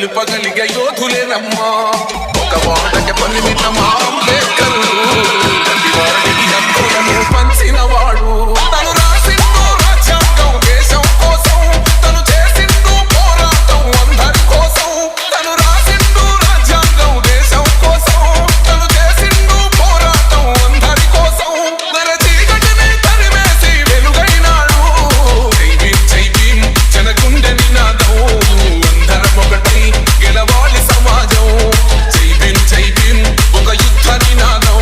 నిలుపగలిగే యోధులేనమ్మా ఒక వాడకి పరిమితమా అంబేద్కర్ వాడికి హక్కులను పంచిన వాడు తను రాసిండు రాజ్యాంగం దేశం కోసం తను చేసిండు పోరాటం అందరి కోసం తను రాసిండు రాజ్యాంగం దేశం కోసం తను చేసిండు పోరాటం అందరి కోసం నర చీకటిని తరిమేసి వెలుగైనాడు జై భీం జనగుండె నినాదం అందరం ఒకటై గెలవాలి సమాజం జై భీం ఒక యుద్ధ నినాదం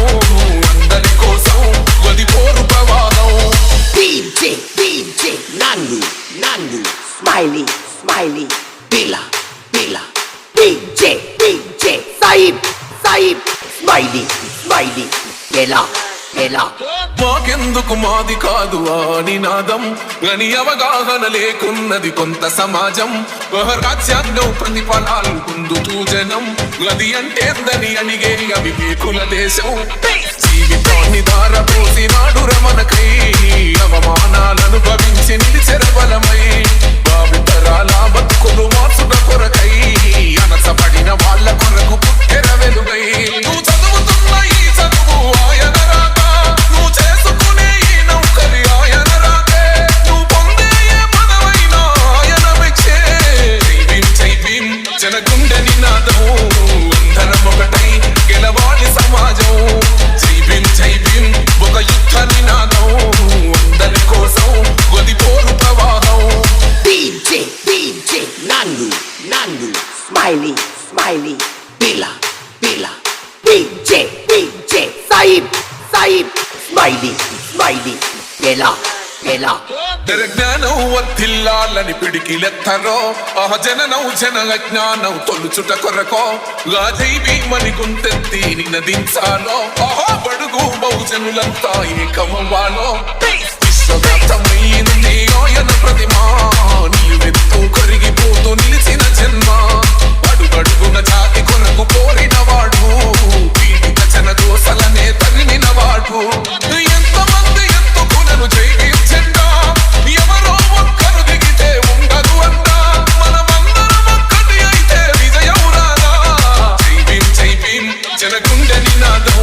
అందరి కోసం గది పోరు ప్రవాహం DJ Nandu Smiley Bila DJ Saib Smiley Bela మాకెందుకు మాది కాదు ఆ నినాదం గని అవగాహన లేకున్నది కొంత సమాజం రాజ్యాంగం ప్రతిఫలాలు పొందుతూ జనం గది అంటేందని అడిగే అవివేకుల దేశం జీవితాన్ని ధారపోసినాడు రమణకై అవమానాలను భవించి నిలిచెర బలమై భావితరాల బతుకులు మార్చుట కొరకై అనసపడిన వాళ్ళ కొరకు పుట్టెర వెలుగై నువ్వు చదువుతున్న ఈ చదువు ఆయన రాక నువ్వు చేసుకునే ఈ నౌకరి ఆయన రాకే నువ్వు పొందే ఏ పదవైనా ఆయన మెచ్చే జై భీం జనగుండె నినాదం అందరం ఒకటై గెలవాలి సమాజం జై భీం ఒక యుద్ధ నినాదం అందరి కోసం గది పోరు ప్రవాహం DJ Nandu Smiley Bila DJ Saib Smiley Bela జ్ఞానం వర్ధిల్లాలని పిడికిలెత్తరో ఆ జననం జన అజ్ఞానం తొలుచుట కొరకో జై భీమని గుంతెత్తి నినదించాలో ఆహో బడుగు బహుజనులంతా ఏకమవ్వాలో విశ్వవ్యాప్తమైంది ఆయన ప్రతిమా నిలువెత్తు కరిగిపోతూ నిలిచిన జన్మ అడుగడుగున జాతి కొరకు పోరిన వాడు పీడిత జన దోసలనే తరిమిన వాడు ఎంతమంది ఎత్తుకులను జై భీం జెండా ఎవరో ఒక్కరు దిగితే ఉండదు అంట మనమందరం ఒక్కటి అయితే విజయం రాదా జై భీం జనగుండె నినాదం